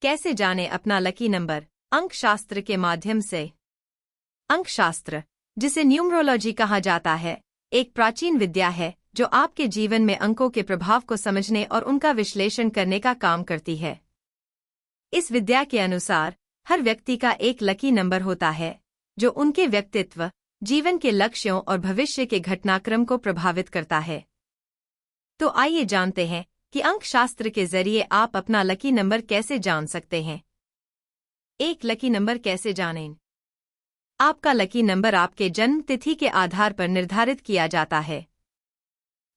कैसे जानें अपना लकी नंबर अंक शास्त्र के माध्यम से। अंक शास्त्र, जिसे न्यूमरोलॉजी कहा जाता है, एक प्राचीन विद्या है जो आपके जीवन में अंकों के प्रभाव को समझने और उनका विश्लेषण करने का काम करती है। इस विद्या के अनुसार हर व्यक्ति का एक लकी नंबर होता है जो उनके व्यक्तित्व, जीवन के लक्ष्यों और भविष्य के घटनाक्रम को प्रभावित करता है। तो आइए जानते हैं कि अंक शास्त्र के जरिए आप अपना लकी नंबर कैसे जान सकते हैं। एक लकी नंबर कैसे जानें? आपका लकी नंबर आपके जन्म तिथि के आधार पर निर्धारित किया जाता है।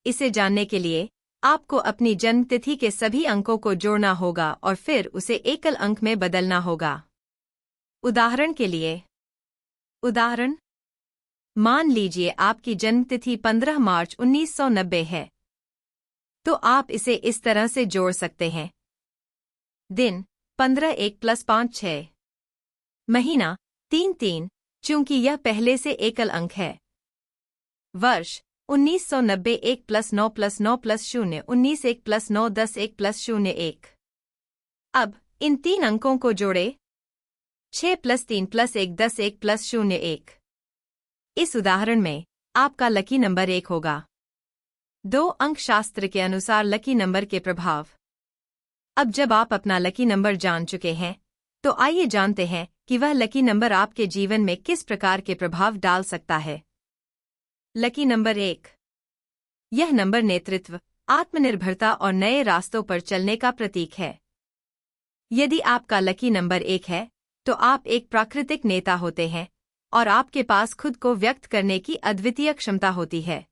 इसे जानने के लिए आपको अपनी जन्म तिथि के सभी अंकों को जोड़ना होगा और फिर उसे एकल अंक में बदलना होगा। उदाहरण के लिए, मान लीजिए आपकी जन्म तिथि 15 मार्च 1990 है, तो आप इसे इस तरह से जोड़ सकते हैं। दिन 15 1 + 5 6, महीना 3 3, चूंकि यह पहले से एकल अंक है। वर्ष 1990 1 + 9 + 9 + 0 19 1 + 9 10 1 + 0 1। अब इन 3 अंकों को जोड़े। 6 + 3 + 1 10 1 + 0 1। इस उदाहरण में आपका लकी नंबर 1 होगा। 2 अंक शास्त्र के अनुसार लकी नंबर के प्रभाव। अब जब आप अपना लकी नंबर जान चुके हैं, तो आइए जानते हैं कि वह लकी नंबर आपके जीवन में किस प्रकार के प्रभाव डाल सकता है। Lucky number 1। यह नंबर नेतृत्व, आत्मनिर्भरता और नए रास्तों पर चलने का प्रतीक है। यदि आपका लकी नंबर 1 है, तो आप एक प्राकृतिक नेता होते हैं और आपके पास खुद को व्यक्त करने की अद्वितीय क्षमता होती है।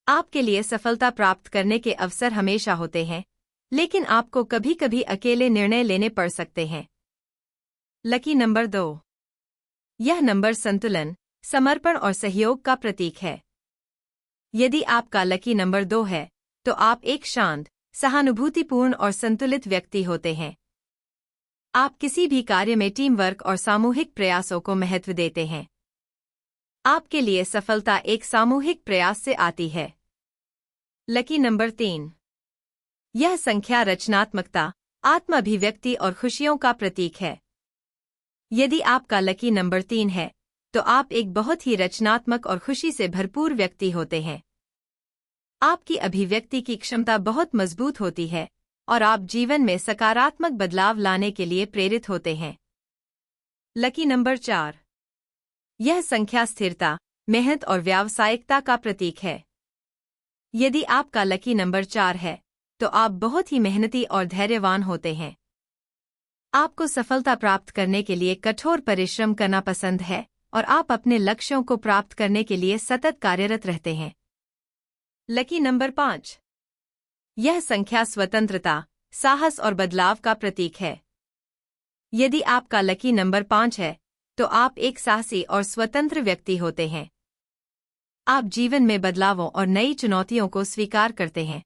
आपके लिए सफलता प्राप्त करने के अवसर हमेशा होते हैं, लेकिन आपको कभी-कभी अकेले निर्णय लेने पड़ सकते हैं। Lucky number 2। यह नंबर संतुलन, समर्पण और सहयोग का प्रतीक है। यदि आपका लकी नंबर 2 है, तो आप एक शांत, सहानुभूतिपूर्ण और संतुलित व्यक्ति होते हैं। आप किसी भी कार्य में टीम वर्क और सामूहिक प्रयासों को महत्व देते हैं। आपके लिए सफलता एक सामूहिक प्रयास से आती है। Lucky number 3। यह संख्या रचनात्मकता, आत्माभिव्यक्ति और खुशियों का प्रतीक है। यदि आपका लकी नंबर 3 है, तो आप एक बहुत ही रचनात्मक और खुशी से भरपूर व्यक्ति होते हैं। आपकी अभिव्यक्ति की क्षमता बहुत मजबूत होती है और आप जीवन में सकारात्मक बदलाव लाने के लिए प्रेरित होते हैं। Lucky number 4। यह संख्या स्थिरता, मेहनत और व्यावसायिकता का प्रतीक है। यदि आपका लकी नंबर 4 है, तो आप बहुत ही मेहनती और धैर्यवान होते हैं। आपको सफलता प्राप्त करने के लिए कठोर परिश्रम करना पसंद है और आप अपने लक्ष्यों को प्राप्त करने के लिए सतत कार्यरत रहते हैं। Lucky number 5। यह संख्या स्वतंत्रता, साहस और बदलाव का प्रतीक है। यदि आपका लकी नंबर 5 है, तो आप एक साहसी और स्वतंत्र व्यक्ति होते हैं। आप जीवन में बदलावों और नई चुनौतियों को स्वीकार करते हैं।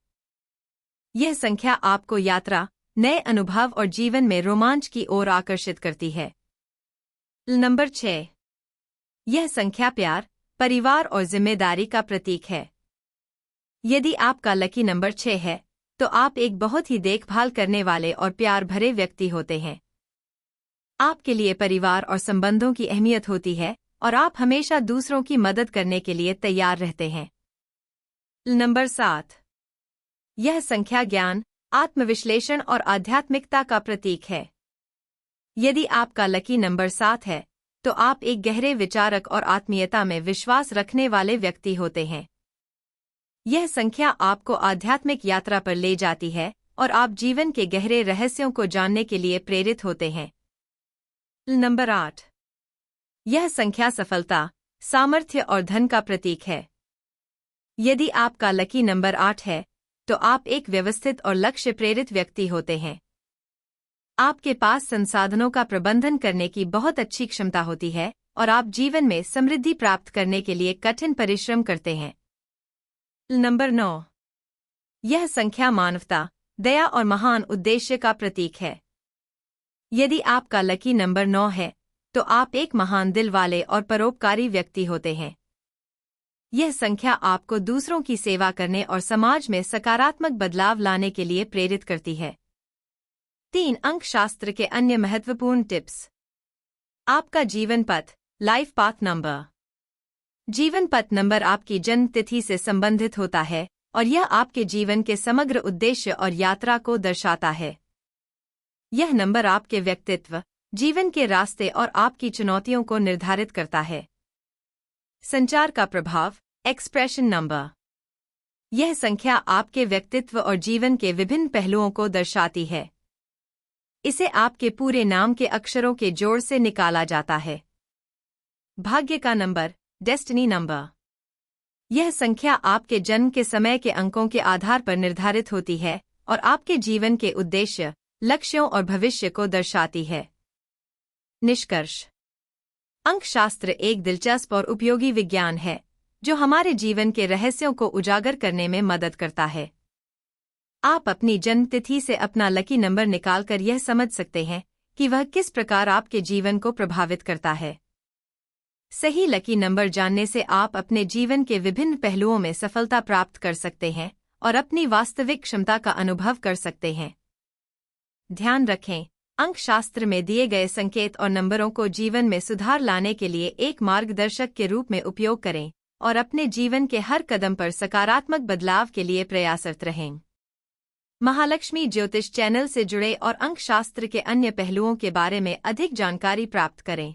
यह संख्या आपको यात्रा, नए अनुभव और जीवन में रोमांच की ओर आकर्षित करती है। नंबर 6। यह संख्या प्यार, परिवार और जिम्मेदारी का प्रतीक है। यदि आपका लकी नंबर 6 है, तो आप एक बहुत ही देखभाल करने वाले और प्यार भरे व्यक्ति होते हैं। आपके लिए परिवार और संबंधों की अहमियत होती है और आप हमेशा दूसरों की मदद करने के लिए तैयार रहते हैं। नंबर 7। यह संख्या ज्ञान, आत्मविश्लेषण और आध्यात्मिकता का प्रतीक है। यदि आपका लकी नंबर 7 है, तो आप एक गहरे विचारक और आत्मीयता में विश्वास रखने वाले व्यक्ति होते हैं। यह संख्या आपको आध्यात्मिक यात्रा पर ले जाती है और आप जीवन के गहरे रहस्यों को जानने के लिए प्रेरित होते हैं। नंबर 8। यह संख्या सफलता, सामर्थ्य और धन का प्रतीक है। यदि आपका लकी नंबर 8 है, तो आप एक व्यवस्थित और लक्ष्य प्रेरित व्यक्ति होते हैं। आपके पास संसाधनों का प्रबंधन करने की बहुत अच्छी क्षमता होती है और आप जीवन में समृद्धि प्राप्त करने के लिए कठिन परिश्रम करते हैं। नंबर 9। यह संख्या मानवता, दया और महान उद्देश्य का प्रतीक है। यदि आपका लकी नंबर 9 है, तो आप एक महान दिल वाले और परोपकारी व्यक्ति होते हैं। यह संख्या आपको दूसरों की सेवा करने और समाज में सकारात्मक बदलाव लाने के लिए प्रेरित करती है। 3 अंक शास्त्र के अन्य महत्वपूर्ण टिप्स। आपका जीवन पथ, लाइफ पाथ नंबर। जीवन पथ नंबर आपकी जन्म तिथि से संबंधित होता है और यह आपके जीवन के समग्र उद्देश्य और यात्रा को दर्शाता है। यह नंबर आपके व्यक्तित्व, जीवन के रास्ते और आपकी चुनौतियों को निर्धारित करता है। संचार का प्रभाव, एक्सप्रेशन नंबर। यह संख्या आपके व्यक्तित्व और जीवन के विभिन्न पहलुओं को दर्शाती है। इसे आपके पूरे नाम के अक्षरों के जोड़ से निकाला जाता है। भाग्य का नंबर, डेस्टिनी नंबर। यह संख्या आपके जन्म के समय के अंकों के आधार पर निर्धारित होती है और आपके जीवन के उद्देश्य, लक्ष्यों और भविष्य को दर्शाती है। निष्कर्ष। अंकशास्त्र एक दिलचस्प और उपयोगी विज्ञान है जो हमारे जीवन के रहस्यों को उजागर करने में मदद करता है। आप अपनी जन्म तिथि से अपना लकी नंबर निकालकर यह समझ सकते हैं कि वह किस प्रकार आपके जीवन को प्रभावित करता है। सही लकी नंबर जानने से आप अपने जीवन के विभिन्न पहलुओं में सफलता प्राप्त कर सकते हैं और अपनी वास्तविक क्षमता का अनुभव कर सकते हैं। ध्यान रखें, अंकशास्त्र में दिए गए संकेत और नंबरों को जीवन में सुधार लाने के लिए एक मार्गदर्शक के रूप में उपयोग करें और अपने जीवन के हर कदम पर सकारात्मक बदलाव के लिए प्रयासरत रहें। महालक्ष्मी ज्योतिष चैनल से जुड़े और अंकशास्त्र के अन्य पहलुओं के बारे में अधिक जानकारी प्राप्त करें।